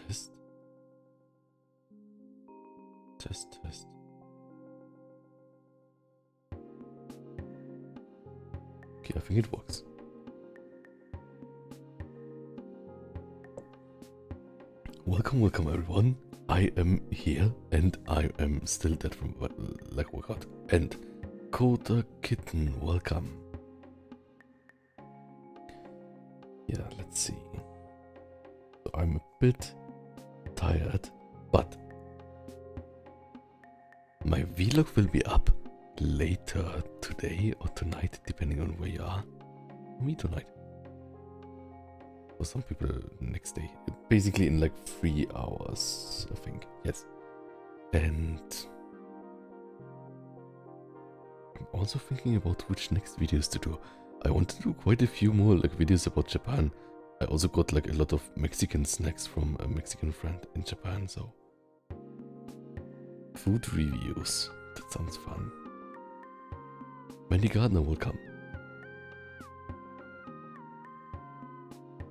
Test. Test, test. Okay, I think it works. Welcome, welcome everyone. I am here and I am still dead from like workout. And Coda Kitten, welcome. Yeah, let's see. So I'm a bit tired, but my vlog will be up later today or tonight, depending on where you are. Me tonight. For some people, next day. Basically in like 3 hours, I think. Yes. And I'm also thinking about which next videos to do. I want to do quite a few more like videos about Japan. I also got like a lot of Mexican snacks from a Mexican friend in Japan, so food reviews. That sounds fun. Mandy Gardner will come.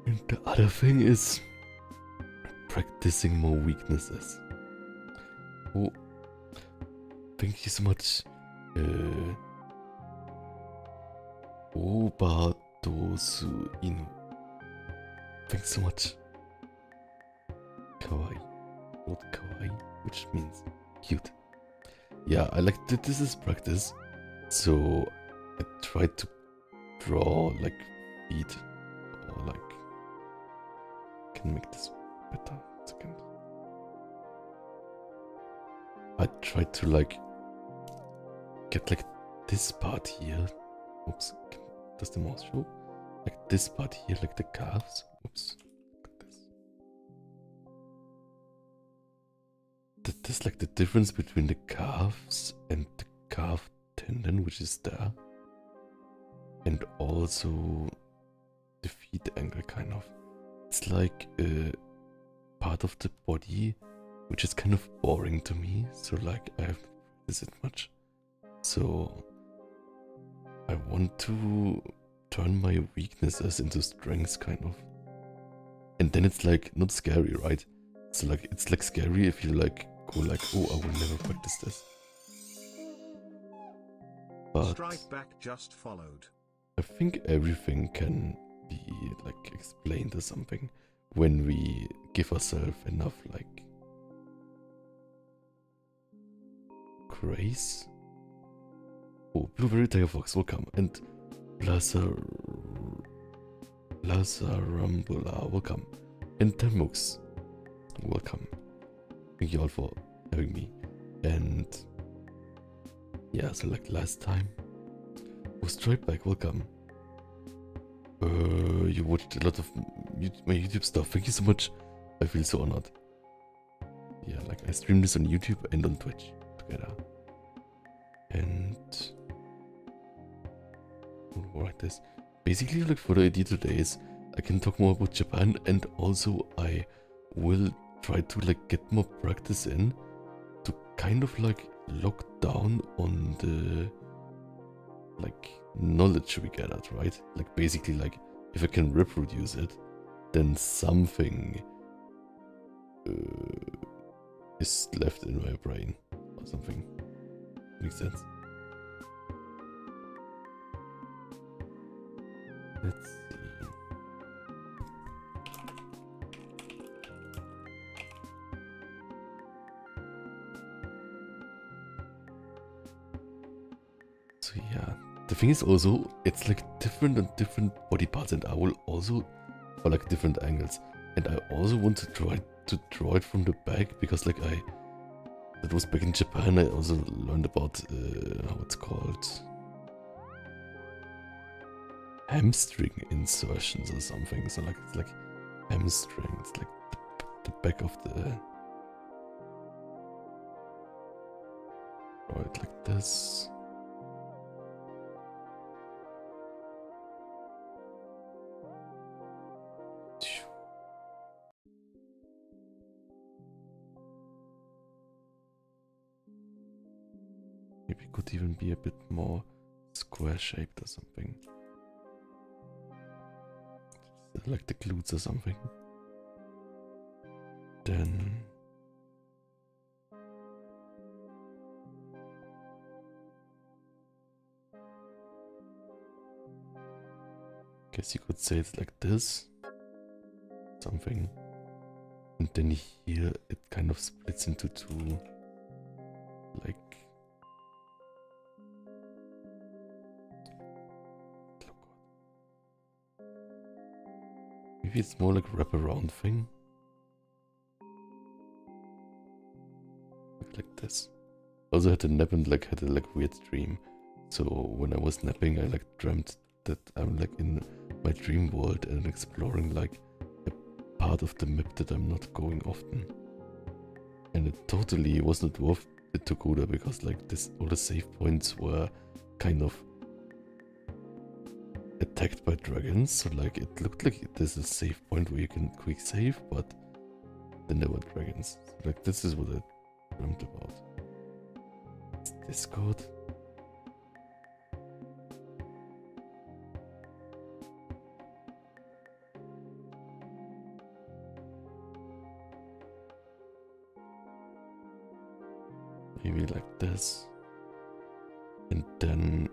And the other thing is practicing more weaknesses. Oh, thank you so much. Obadosu Inu. Thanks so much. Kawaii. Not kawaii, which means cute. Yeah, I like that this is practice. So I tried to draw like feet or like can make this better. Second. I tried to like get like this part here. Oops, does the mouse show? Like this part here, like the calves. Oops, look at this. This like the difference between the calves and the calf tendon, which is there. And also the feet angle, kind of. It's like a part of the body which is kind of boring to me, so like I haven't practiced it much. So I want to turn my weaknesses into strengths, kind of. And then it's like not scary, right? So like it's like scary if you like go like, oh, I will never practice this. But Strike back just followed. I think everything can be like explained or something when we give ourselves enough like grace. Oh, Blueberry Tiger Fox, welcome. And Lazarambula, welcome. And Temux, welcome. Thank you all for having me. And yeah, so like last time. Oh, Strike Back, welcome. You watched a lot of my YouTube stuff. Thank you so much. I feel so honored. Yeah, like I stream this on YouTube and on Twitch together. And I'll write this. Basically, like for the idea today is I can talk more about Japan, and also I will try to like get more practice in to kind of like lock down on the like knowledge we get at, right? Like basically like if I can reproduce it, then something is left in my brain or something. Makes sense. Let's see. So yeah, the thing is also, it's like different on different body parts, and I will also, or like different angles. And I also want to try to draw it from the back, because like that was back in Japan, I also learned about, how it's called, hamstring insertions or something. So like, it's like hamstring, it's like the back of the, draw it like this. Maybe it could even be a bit more square shaped or something. Like the glutes or something. then guess you could say it's like this. Something. And then here it kind of splits into two. Like. Maybe it's more like a wraparound thing. Like this. Also had a nap and like had a like weird dream. So when I was napping, I like dreamt that I'm like in my dream world and exploring like a part of the map that I'm not going often. And it totally was not worth it to go there because like this, all the save points were kind of attacked by dragons. So like it looked like there's a save point where you can quick save, but then there were dragons. So like this is what I dreamt about. Is this code? Maybe like this. And then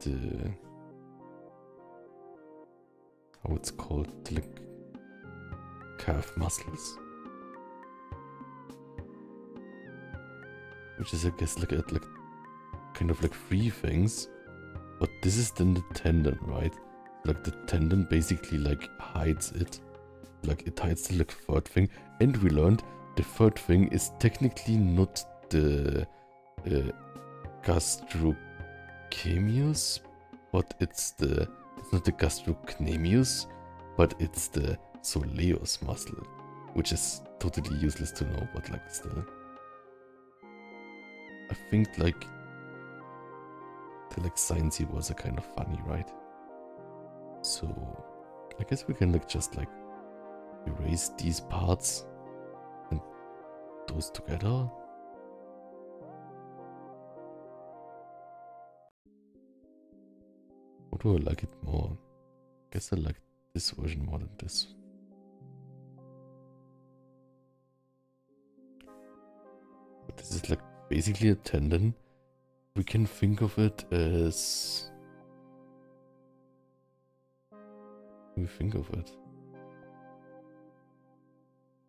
the how it's called, like calf muscles, which is I guess like kind of like three things, but this is then the tendon, right? Like the tendon basically like hides it, like it hides the like third thing, and we learned the third thing is technically not the gastrocnemius, but it's not the gastrocnemius, but it's the soleus muscle, which is totally useless to know, but like still. I think like the like sciencey words are kind of funny, right? So I guess we can like just like erase these parts and those together. Or do I like it more? I guess I like this version more than this. But this is like basically a tendon. We can think of it as... we think of it.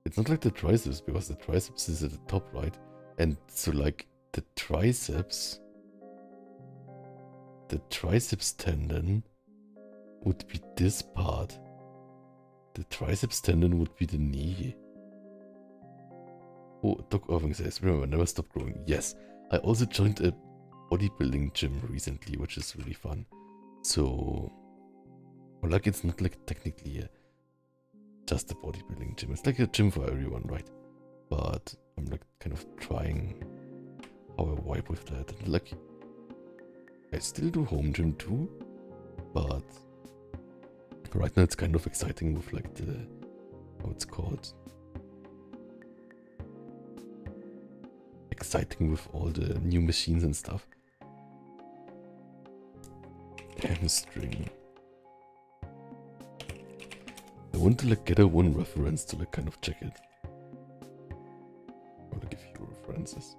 It's not like the triceps, because the triceps is at the top, right? And so like the triceps tendon would be this part. The triceps tendon would be the knee. Oh, Doc Irving says, remember, never stop growing. Yes, I also joined a bodybuilding gym recently, which is really fun. So, well, like it's not like technically just a bodybuilding gym. It's like a gym for everyone, right? But I'm like kind of trying how I vibe with that. And like, I still do home gym too, but right now it's kind of exciting with like the, how it's called, exciting with all the new machines and stuff. Hamstring. I want to like get a one reference to like kind of check it. Or like a few references.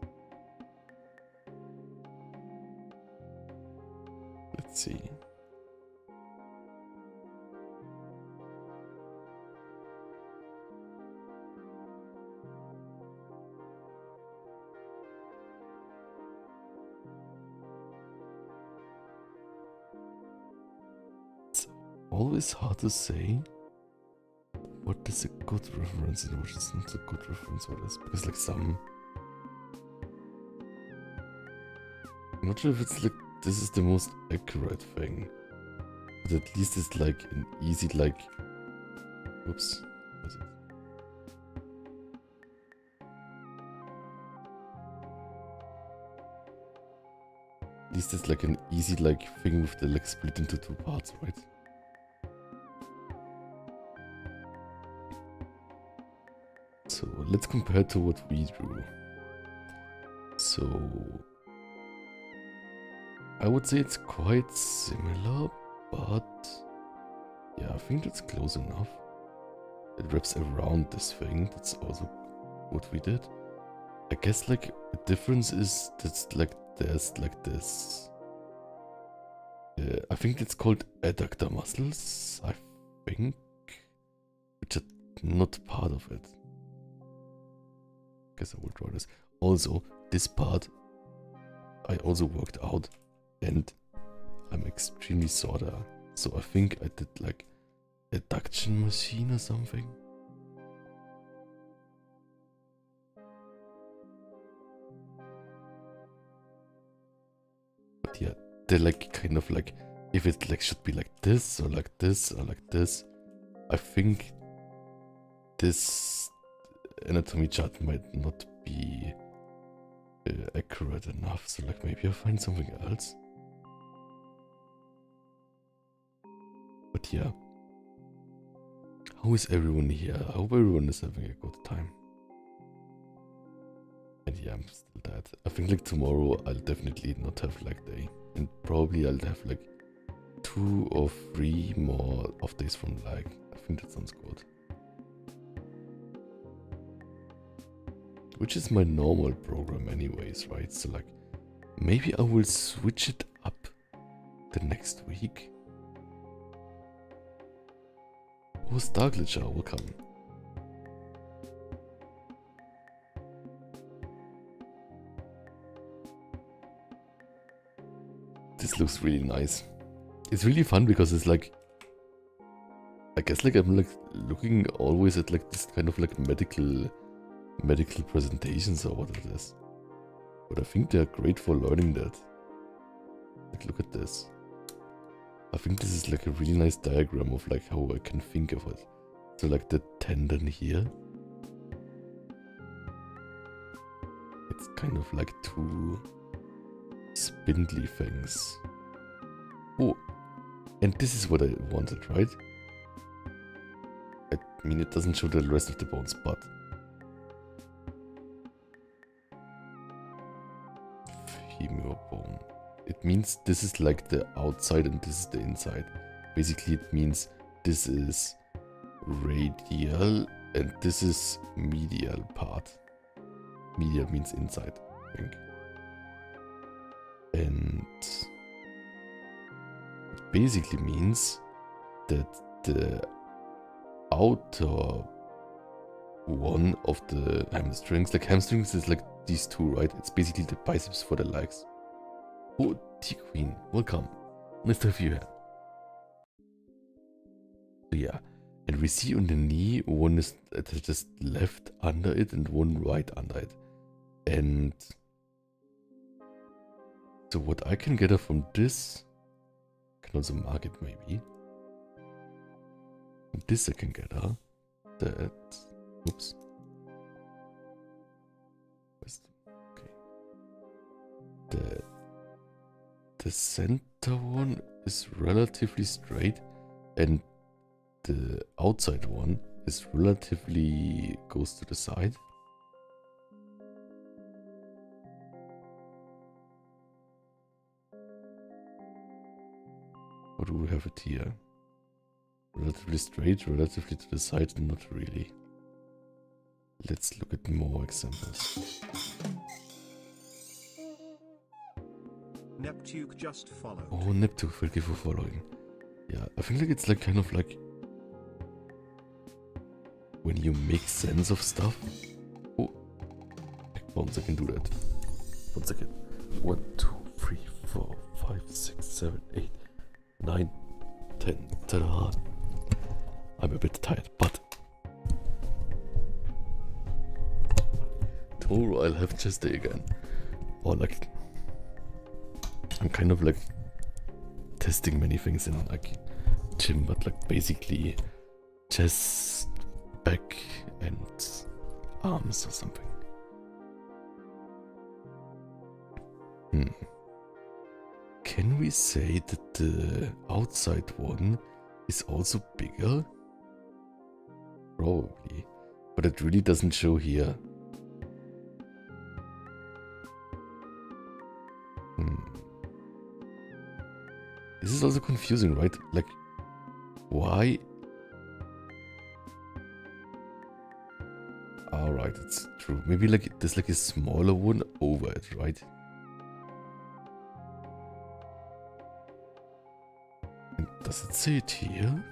Let's see. It's always hard to say what is a good reference and what is not a good reference for this, because like some, I'm not sure if it's like this is the most accurate thing, but at least it's like an easy like, oops, what is it? At least it's like an easy like thing with the like split into two parts, right? So let's compare to what we drew. So I would say it's quite similar, but yeah, I think that's close enough. It wraps around this thing. That's also what we did. I guess like the difference is that's like there's like this. I think it's called adductor muscles. I think, which are not part of it. Guess I will draw this. Also, this part I also worked out, and I'm extremely sore there. So I think I did like adduction machine or something. But yeah, they're like kind of like, if it like should be like this or like this or like this, I think this anatomy chart might not be accurate enough. So like maybe I'll find something else. But yeah. How is everyone here? I hope everyone is having a good time. And yeah, I'm still dead. I think like tomorrow I'll definitely not have leg day. And probably I'll have like 2 or 3 more off days from lag. I think that sounds good. Which is my normal program anyways, right? So like, maybe I will switch it up the next week. Oh, Star Glitcher, welcome. This looks really nice. It's really fun because it's like, I guess like I'm like looking always at like this kind of like medical presentations or what it is. But I think they're great for learning that. Like look at this. I think this is like a really nice diagram of like how I can think of it. So like the tendon here. It's kind of like 2 spindly things. Oh, and this is what I wanted, right? I mean, it doesn't show the rest of the bones, but femur bone. It means this is like the outside and this is the inside. Basically, it means this is radial and this is medial part. Medial means inside, I think. And it basically means that the outer one of the hamstrings, like hamstrings is like these 2, right? It's basically the biceps for the legs. Oh, T-Queen, welcome. Nice to have you here. So yeah, and we see on the knee, one is just left under it and one right under it. And so what I can gather from this, I can also mark it maybe. From this I can gather that, oops. Okay. The center one is relatively straight and the outside one is relatively goes to the side. Or do we have it here? Relatively straight, relatively to the side, not really. Let's look at more examples. Neptune just followed. Oh, Neptune, thank you for following. Yeah, I think like it's like kind of like when you make sense of stuff. Oh, once I can do that. 1 second. 1, 2, 3, 4, 5, 6, 7, 8, 9, 10. Ta-da! I'm a bit tired, but tomorrow I'll have chest day again. Or like, I'm kind of like testing many things in like gym, but like basically chest, back and arms or something. Can we say that the outside one is also bigger? Probably, but it really doesn't show here. This is also confusing, right? Like, why? Alright, it's true. Maybe like there's like a smaller one over it, right? And does it say it here?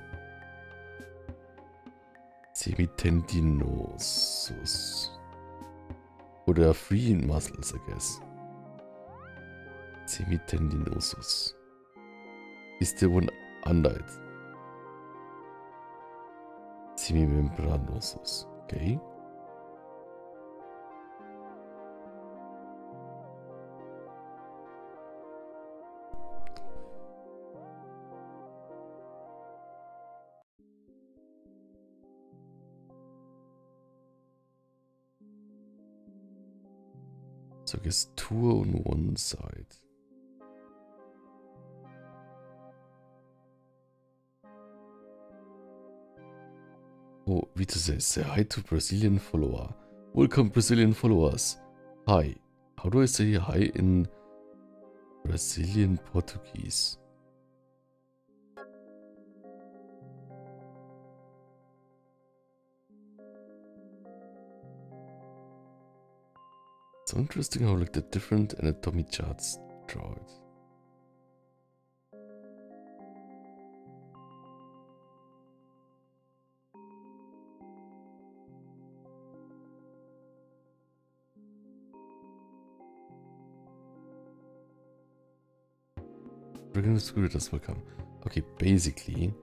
Semitendinosus. Oh, there are 3 muscles, I guess. Semitendinosus. Is there one under it? Semimembranosus. Okay. So I guess 2 on one side. Oh, Vito says, say hi to Brazilian follower. Welcome, Brazilian followers. Hi. How do I say hi in Brazilian Portuguese? It's so interesting how like the different anatomy charts draw it. Regular scooters welcome. Okay, basically,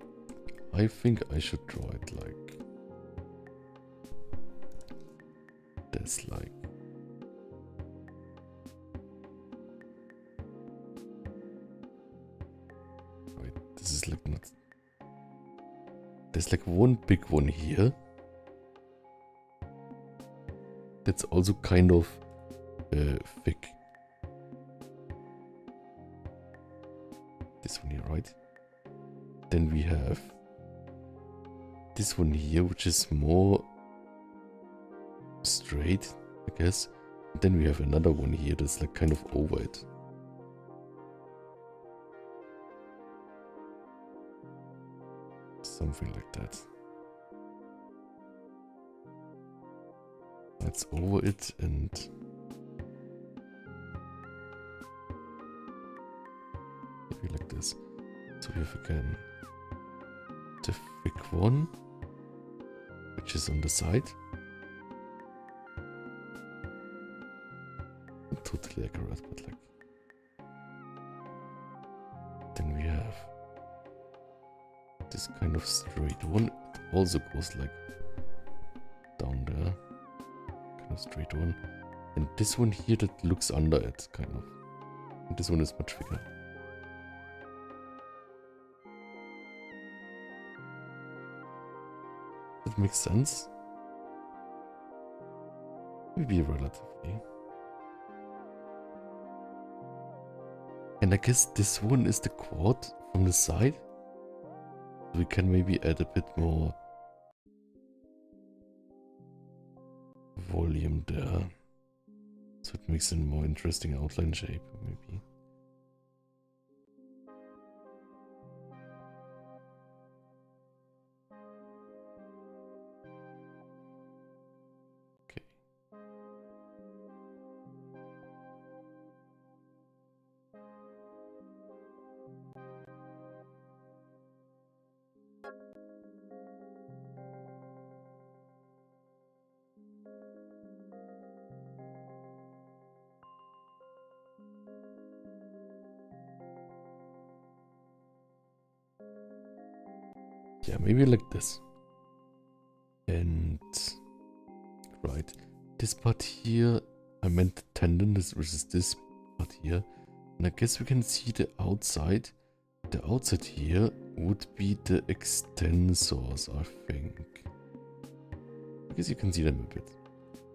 I think I should draw it like this, like. Wait, this is like not. There's like one big one here. That's also kind of thick. This one here, right? Then we have this one here, which is more straight, I guess. And then we have another one here that's like kind of over it. Something like that. That's over it, and maybe like this. So we have again the thick one, which is on the side. Not totally accurate, but like. Then we have this kind of straight one. It also goes like down there. Kind of straight one. And this one here that looks under it, kind of. And this one is much bigger. That makes sense. Maybe relatively. And I guess this one is the quad from the side. We can maybe add a bit more volume there. So it makes a more interesting outline shape, maybe. Okay. Yeah, maybe like this. And right, this part here, I meant the tendon, which is this part here. And I guess we can see the outside. The outside here would be the extensors, I think. I guess you can see them a bit,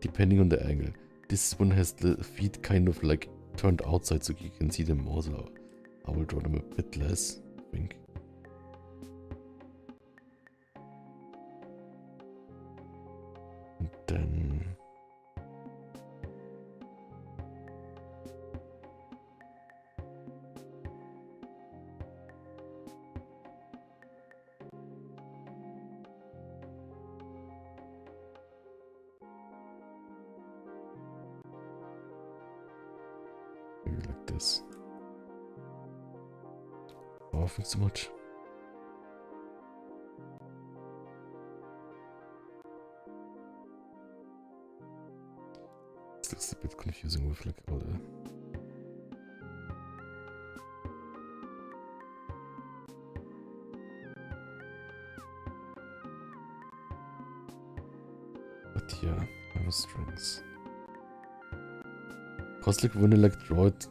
depending on the angle. This one has the feet kind of like turned outside, so you can see them more. So I will draw them a bit less, I think. And then maybe like this. Oh, thanks so much. This looks a bit confusing with like all the... But yeah, I have strings. Cause like when I like draw it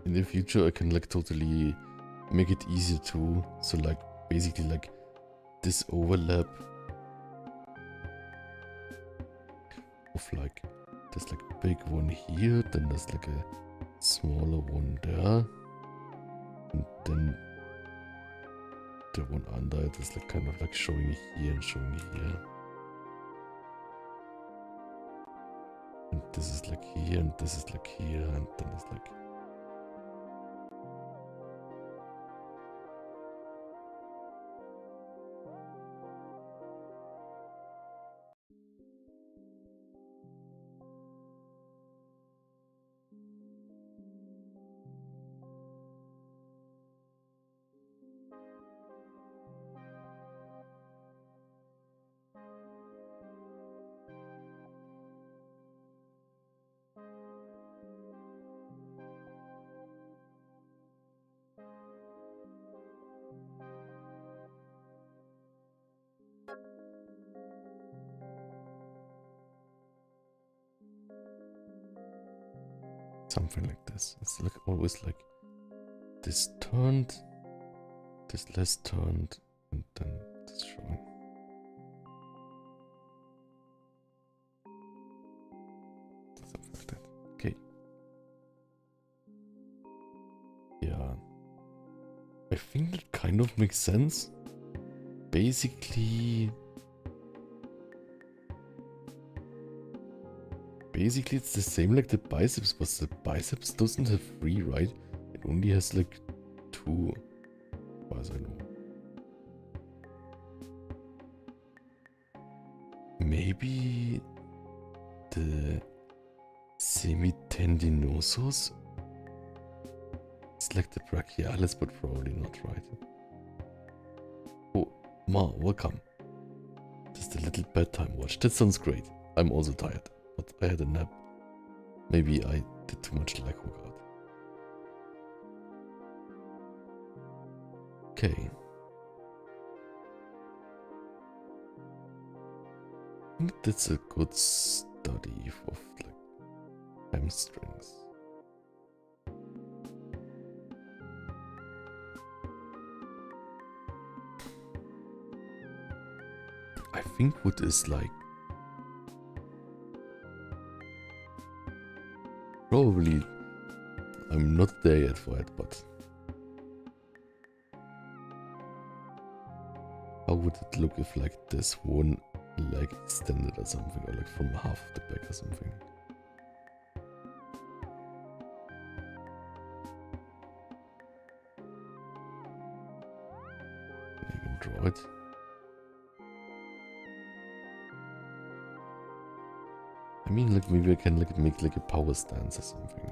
in the future, I can like totally make it easier too. So like basically like this overlap of like there's like a big one here, then there's like a smaller one there, and then the one under it is like kind of like showing here and showing here. And this is like here, and this is like here, and then it's like... something like this. It's like always like this turned, this less turned, and then this showing. Something like that. Okay. Yeah. I think that kind of makes sense. Basically, it's the same like the biceps, but the biceps doesn't have 3, right? It only has like 2, as far as I know. Maybe the semitendinosus? It's like the brachialis, but probably not, right? Oh, Ma, welcome. Just a little bedtime watch. That sounds great. I'm also tired. But I had a nap. Maybe I did too much leg workout. Okay. I think that's a good study of like hamstrings. I think what is like probably, I'm not there yet for it, but how would it look if like this one leg extended or something, or like from half the back or something? Can I even draw it? I mean, like maybe I can like make like a power stance or something.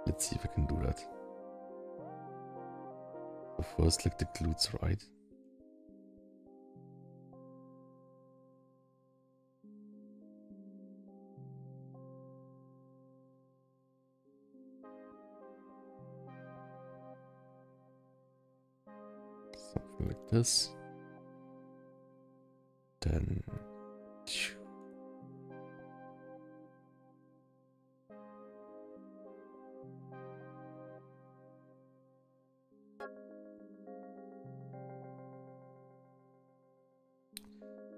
Let's see if I can do that. So first, like the glutes, right? Something like this. Then...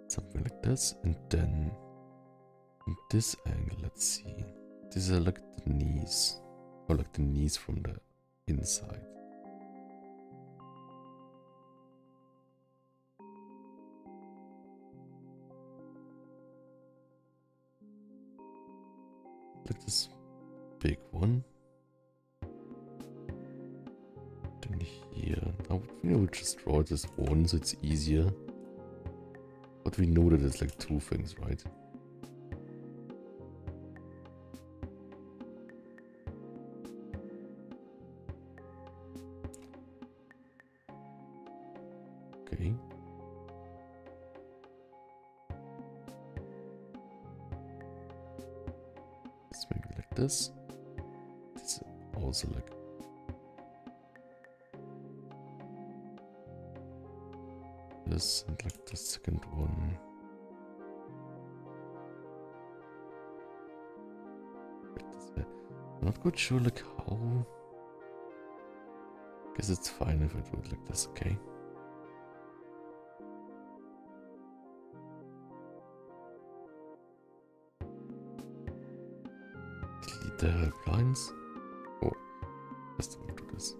something like this, and then from this angle, let's see. These are like the knees, or like the knees from the inside. Like this big one. Then here, I would just draw this one so it's easier. But But we know that it's like two things, right? Okay. It's maybe like this. It's also like this, and like the second one. Like this way. I'm not quite sure like how. Guess it's fine if I do it like this, okay? Delete the blinds. Oh, just want to do this.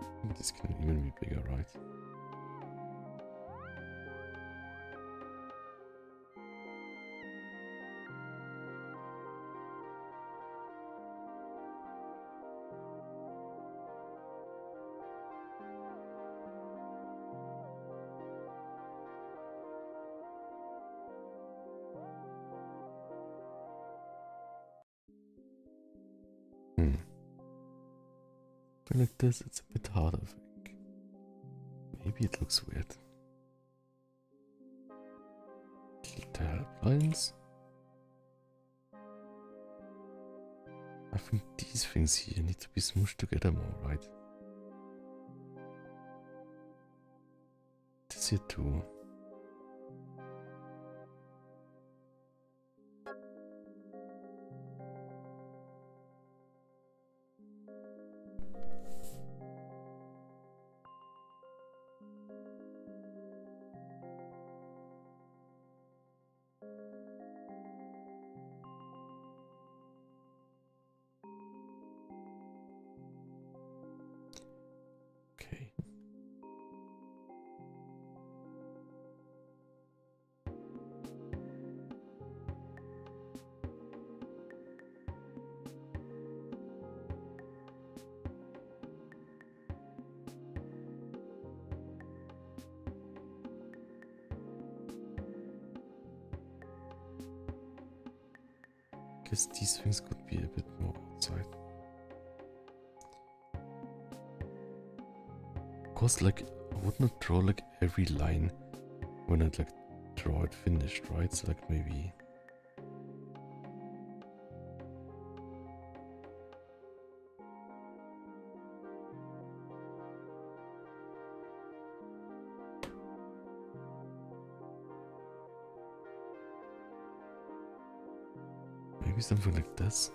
I think this can even be bigger, right? Like this, it's a bit harder, I think. Maybe it looks weird. Delete the help lines. I think these things here need to be smooshed together more, right? This here too. Okay. Guess these things could be a bit more outside. Of course, like, I would not draw like every line when I'd like draw it finished, right? So like maybe something like this.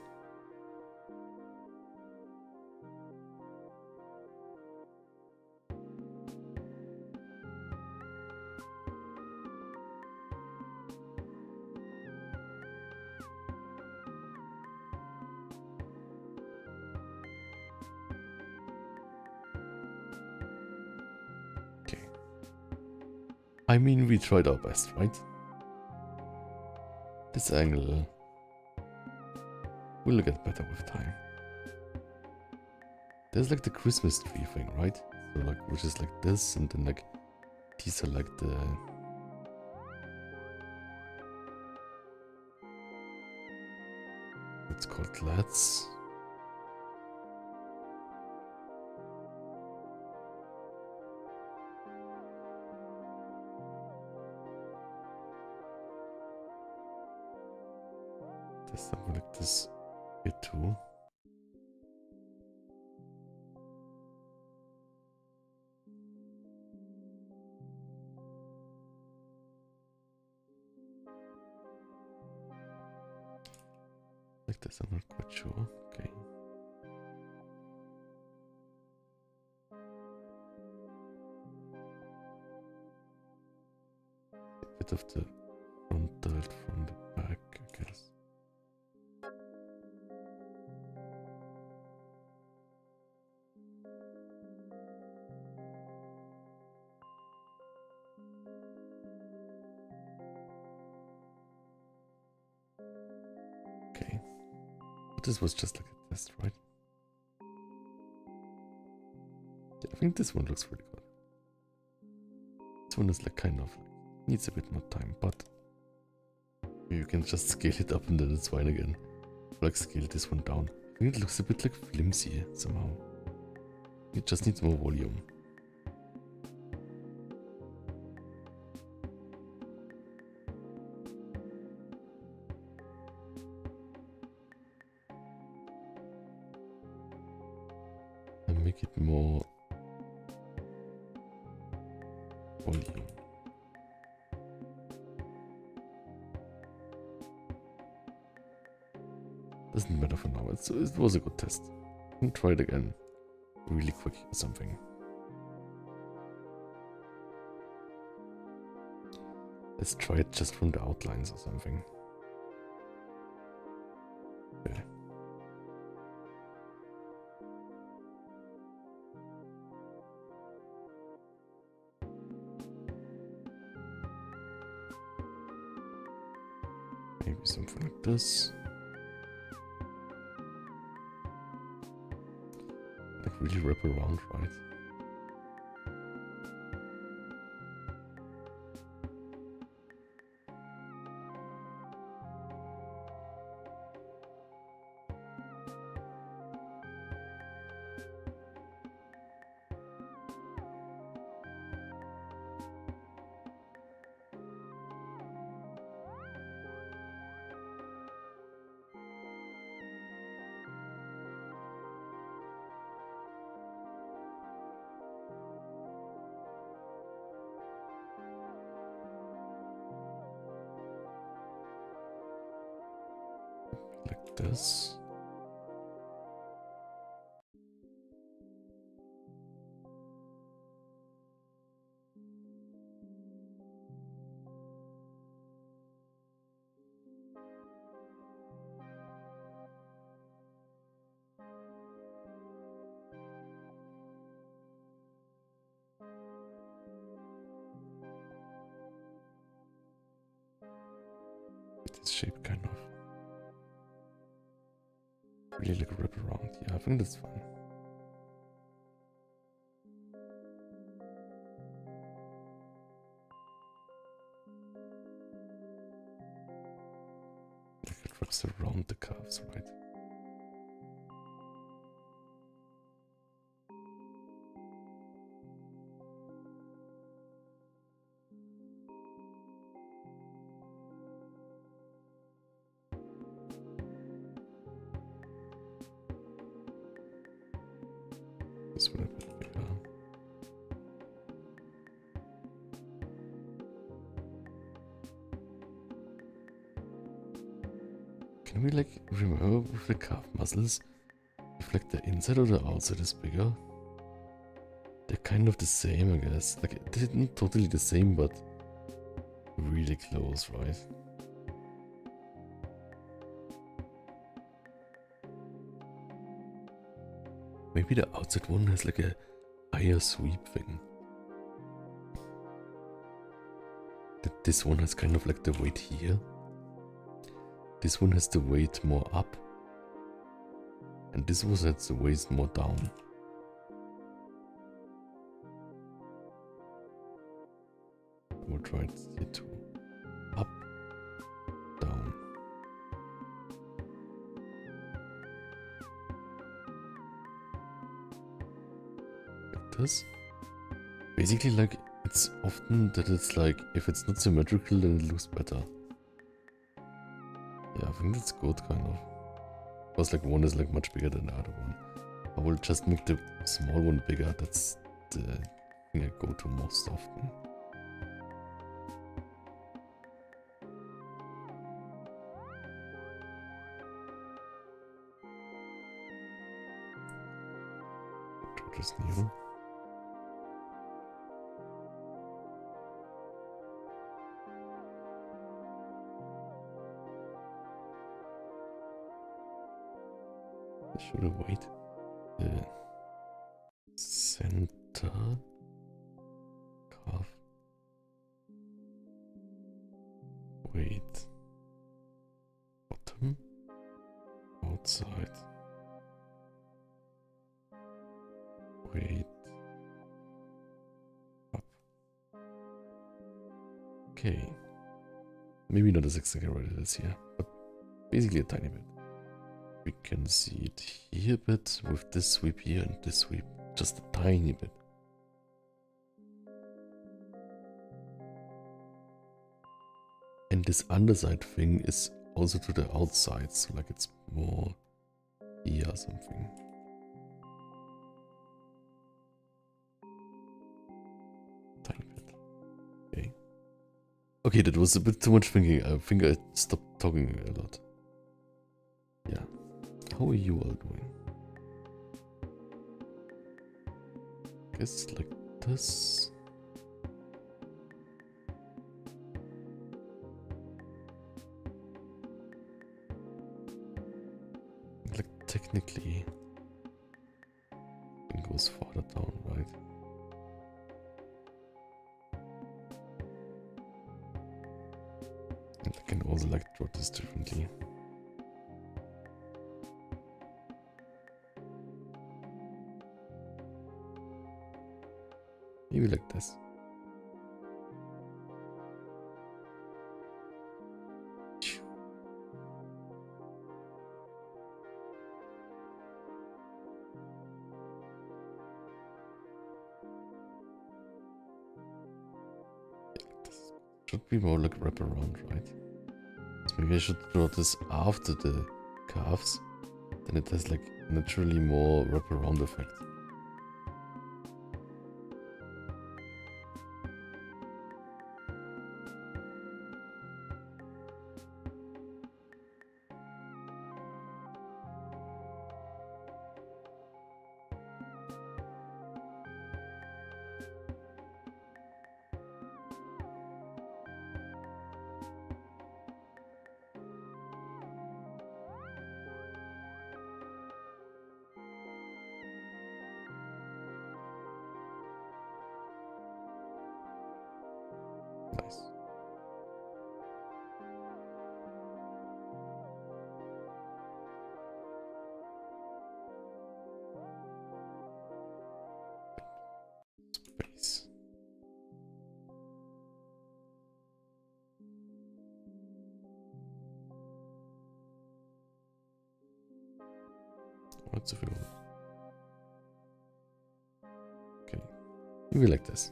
Okay. I mean, we tried our best, right? This angle will get better with time. There's like the Christmas tree thing, right? So like, which is like this, and then like these are like the it's called LEDs. There's something like this here too. Like this, I'm not quite sure. Okay. A bit of the front dirt from the back, I guess. But this was just like a test, right? Yeah, I think this one looks pretty good. This one is like kind of needs a bit more time, but you can just scale it up and then it's fine again. Like scale this one down. I think it looks a bit like flimsy somehow. It just needs more volume. And make it more volume. Doesn't matter for now. It was a good test. I can try it again really quick or something. Let's try it just from the outlines or something. Okay. Maybe something like this. Like really wrap around, right? Like this. This shape kind of. Really like wrap around. Yeah, I think that's fine. Like it wraps around the calves, right? This one a bit bigger. Can we like remember with the calf muscles if like the inside or the outside is bigger? They're kind of the same, I guess. Like they're not totally the same, but really close, right? Maybe the outside one has like a higher sweep thing. That this one has kind of like the weight here. This one has the weight more up. And this one has the weight more down. We'll try it here too. Up, down. Like this. Basically, like, it's often that it's like, if it's not symmetrical, then it looks better. Yeah, I think that's good, kind of. Because like one is like much bigger than the other one. I will just make the small one bigger. That's the thing I go to most often. Try this new. Should have wait. The center calf weight bottom outside Wait. Up. Okay. Maybe not as exactly what it is here, but basically a tiny bit. We can see it here a bit with this sweep here and this sweep. Just a tiny bit. And this underside thing is also to the outside, so like it's more here or something. Tiny bit. Okay. Okay, that was a bit too much thinking. I think I stopped talking a lot. Yeah. How are you all doing? Guess like this. Like technically it goes farther down, right? And I can also like draw this differently. Maybe like this. Should be more like wrap around, right? So maybe I should draw this after the calves. Then it has like naturally more wrap around effect. Nice. Space. What's available? Okay. Maybe like this.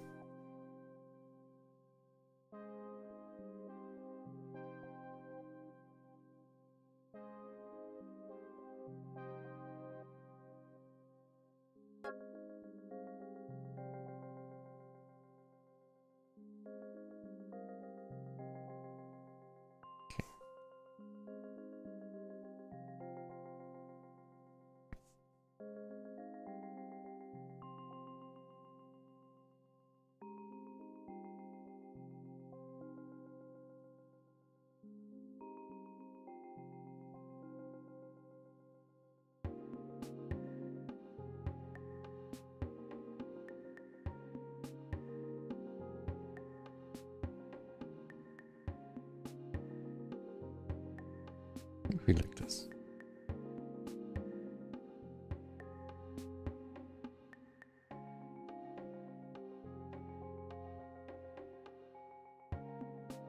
Maybe like this.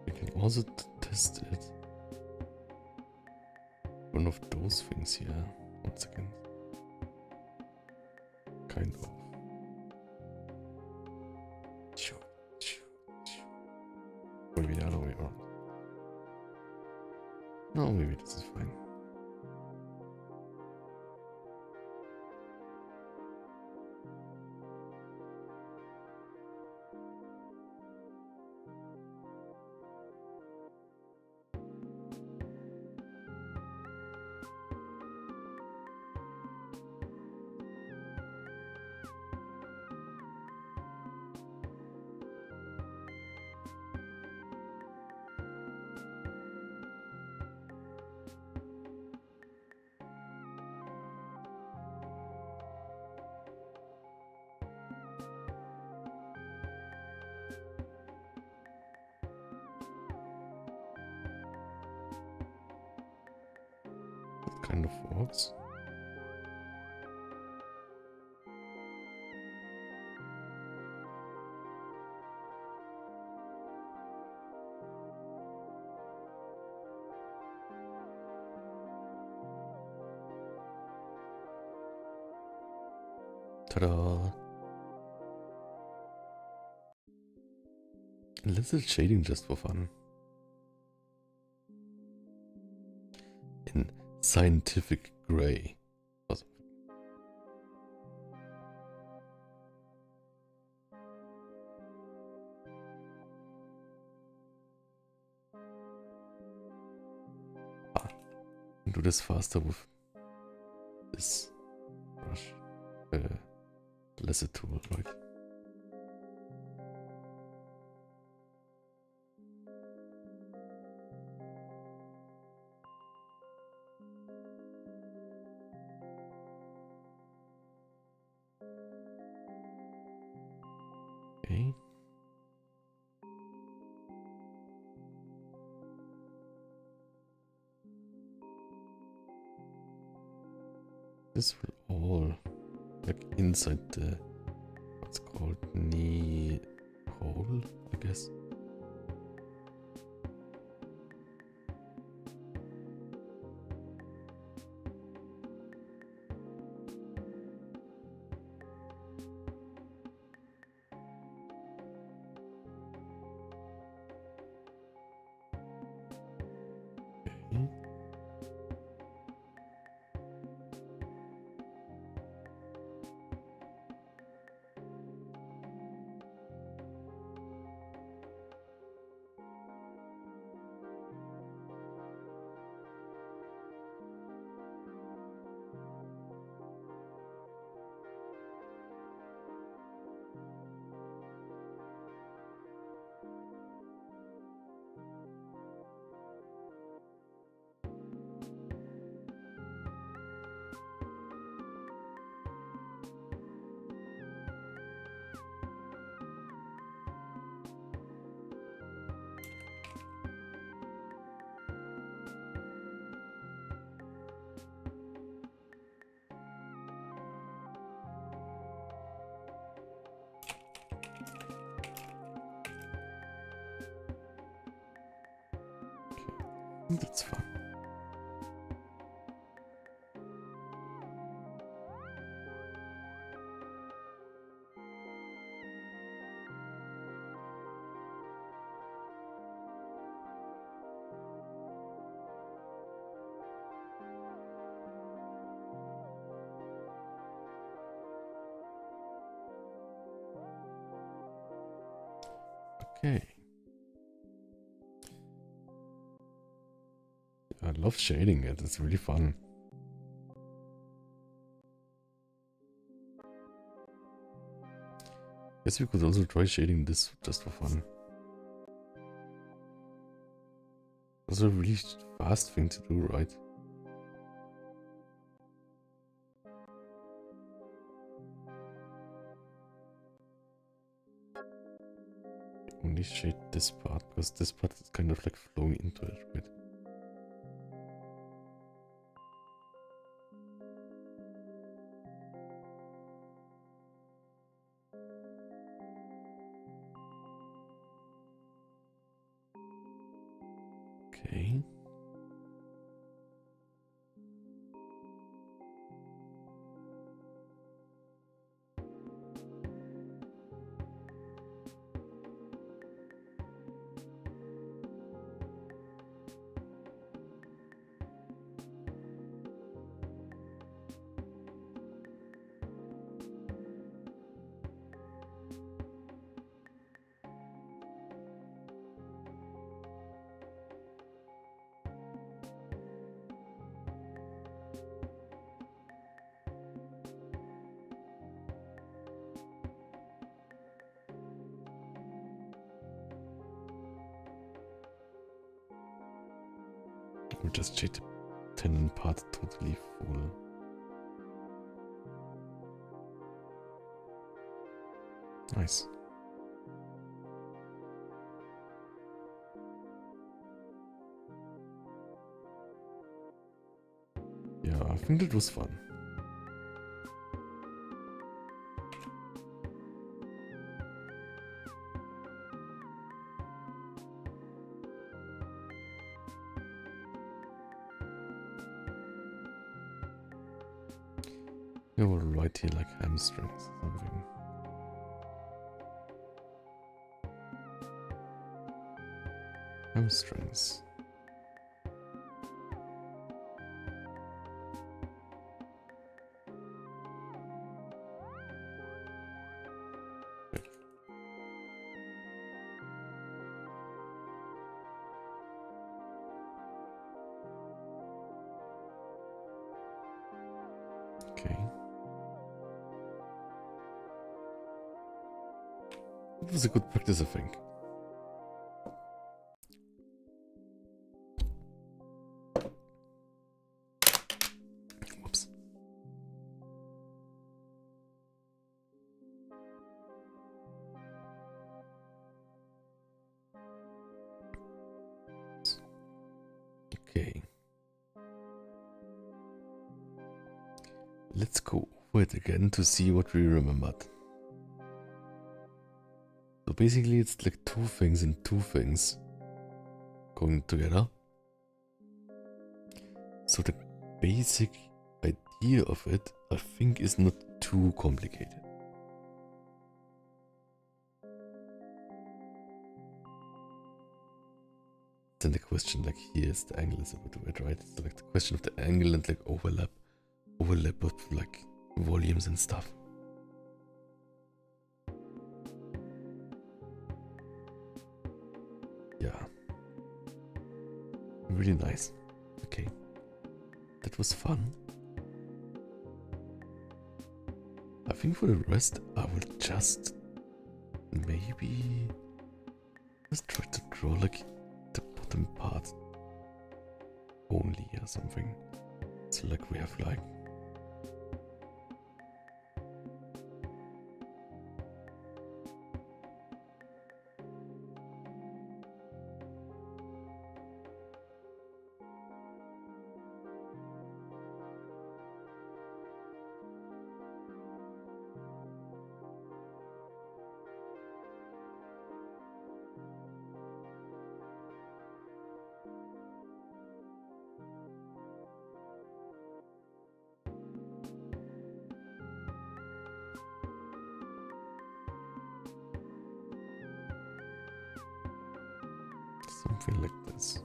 We can also test it. One of those things here. Once again. Kind of. Maybe the other way around. No, maybe this is fine. That kind of works. Ta-da! A little shading just for fun. In scientific gray. Also. Do this faster with this brush. Lasso tool, right? Okay. This will all like inside the what's called knee hole, I guess. Okay. That's fun. Okay. I love shading it, it's really fun. Guess we could also try shading this just for fun. That's a really fast thing to do, right? Only shade this part, because this part is kind of like flowing into it, right? Okay. We'll just shade the tendon part totally full. Nice. Yeah, I think that was fun. I will write here like hamstrings or something. Hamstrings. Okay. It was a good practice, I think. Whoops. Okay. Let's go over it again to see what we remembered. So basically it's like two things and two things going together. So the basic idea of it, I think, is not too complicated. Then the question like here is the angle is a bit weird, right? So like the question of the angle and like overlap of like volumes and stuff. Yeah. Really nice. Okay. That was fun. I think for the rest I will just maybe just try to draw like the bottom part only or something. So like we have like something like this.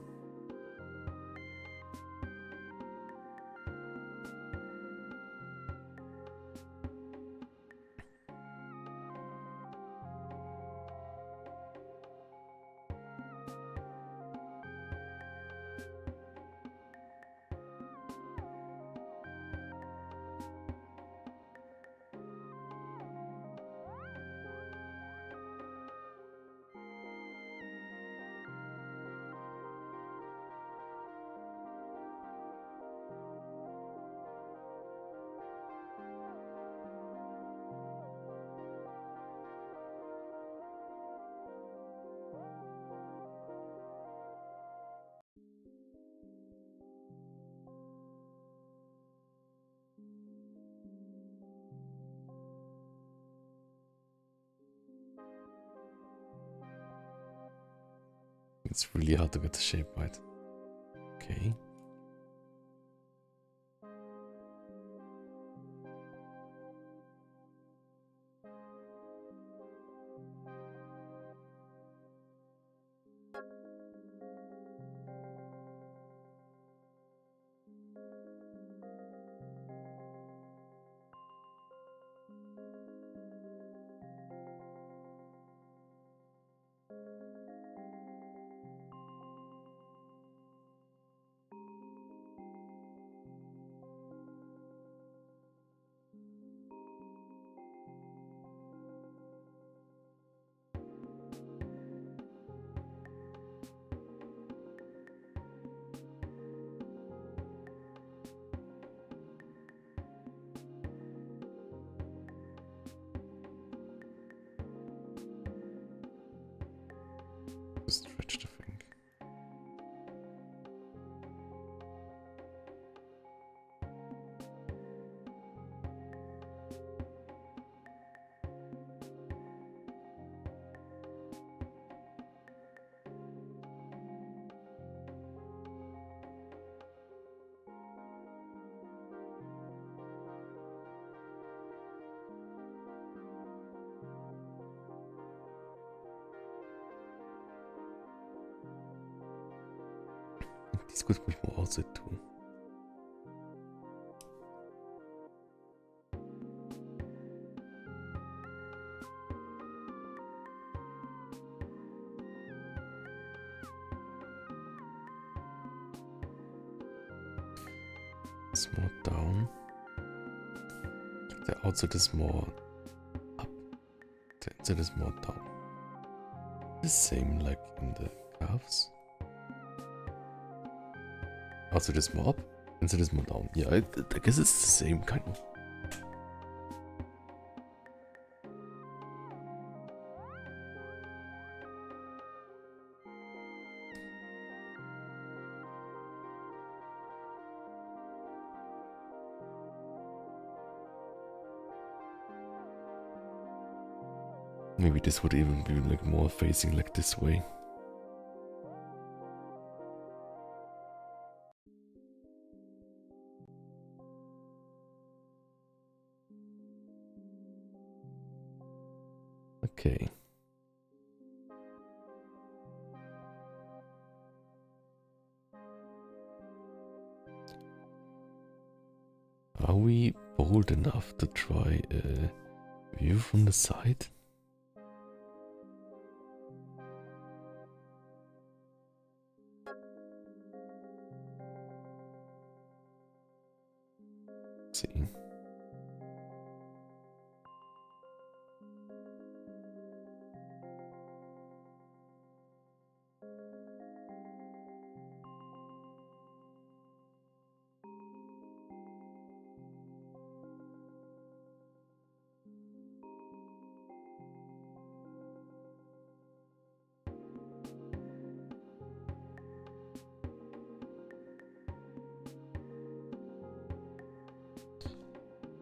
It's really hard to get the shape right. Okay. Stretch the thing. It's good with more outside too. It's more down. The outside is more up. The inside is more down. The same like in the calves. Outside is more up. Inside is more down. Yeah, I guess it's the same kind of. Maybe this would even be like more facing like this way. Okay. Are we bold enough to try a view from the side? See.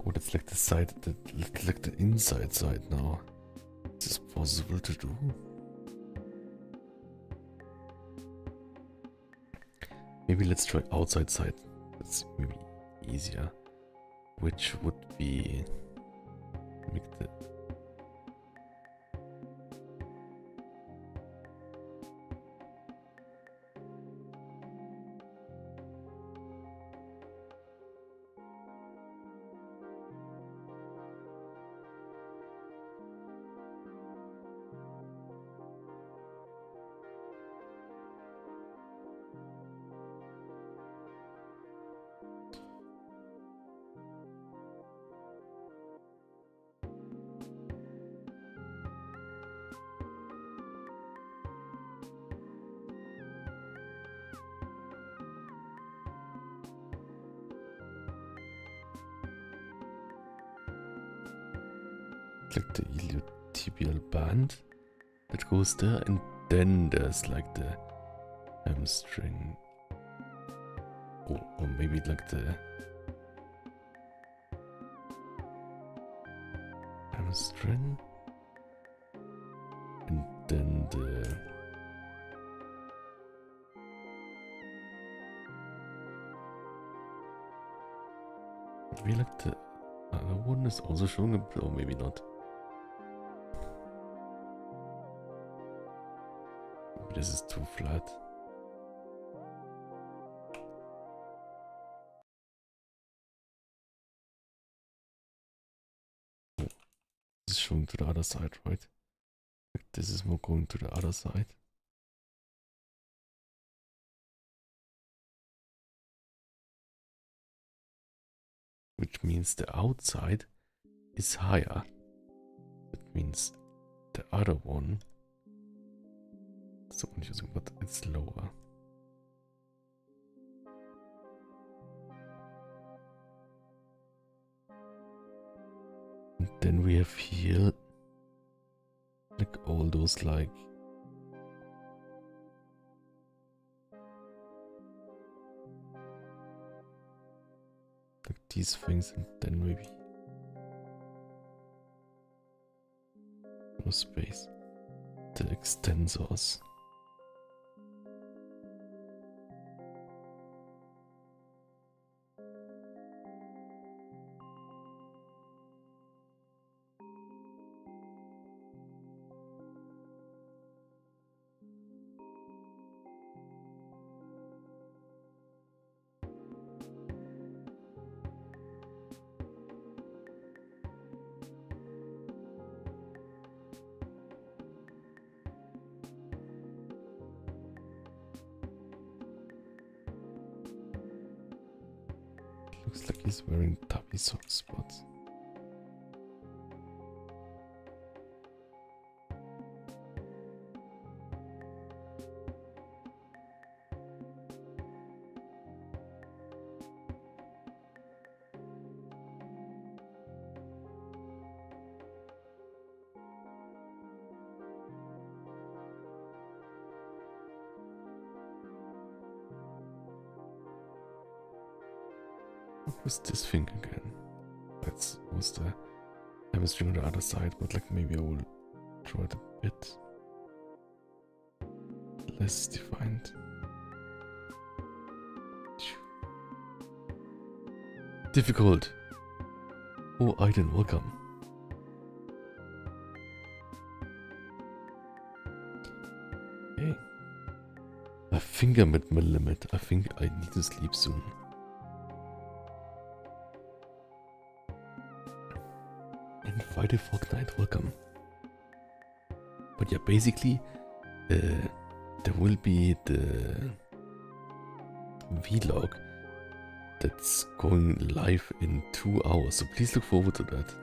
Oh, that's like the side, like the inside side now. Is this possible to do? Maybe let's try outside side. That's maybe easier. Which would be make the like the iliotibial band that goes there, and then there's like the hamstring. Or maybe like the hamstring, and then the maybe like the other one is also showing a bit, or maybe not. Maybe this is too flat. This is showing to the other side, right? Like this is more going to the other side. Which means the outside is higher. That means the other one is so confusing, but it's lower. And then we have here like all those like these things, and then maybe no space. The extensors. Looks like he's wearing tummy socks, but what was this thing again? That was the hamstring on the other side, but like maybe I will draw it a bit less defined. Difficult. Oh, Aiden, welcome. Okay. I think I'm at my limit. I think I need to sleep soon. And Friday Fortnite, welcome. But yeah, basically, there will be the vlog that's going live in 2 hours, so please look forward to that.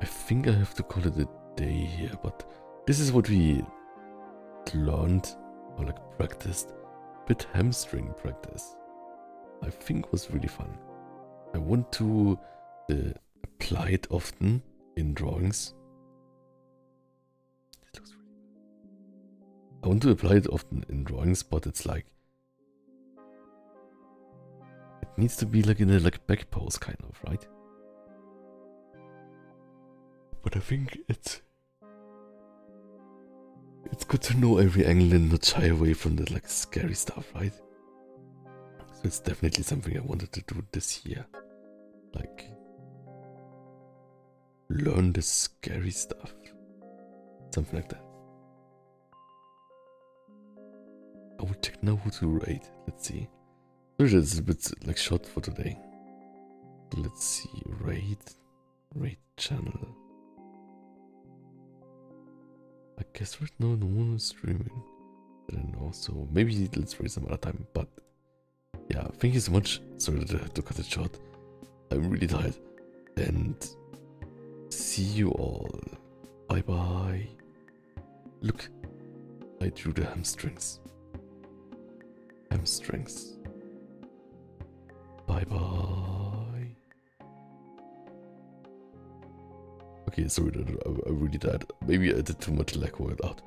I think I have to call it a day here, but this is what we learned or like practiced. Bit hamstring practice. I think was really fun. I want to apply it often in drawings. This looks really bad. I want to apply it often in drawings, but it's like it needs to be like in a like back pose kind of, right? But I think it's good to know every angle and not shy away from the like scary stuff, right? So it's definitely something I wanted to do this year. Like learn the scary stuff. Something like that. I will check now who to rate. Let's see. It's a bit like short for today. Let's see. Rate channel. I guess right now no one is streaming. I don't know, so maybe let's wait some other time. But yeah, thank you so much. Sorry to cut it short. I'm really tired. And see you all. Bye bye. Look, I drew the hamstrings. Hamstrings. Bye bye. Okay, sorry, I'm really tired. Maybe I did too much lag word out.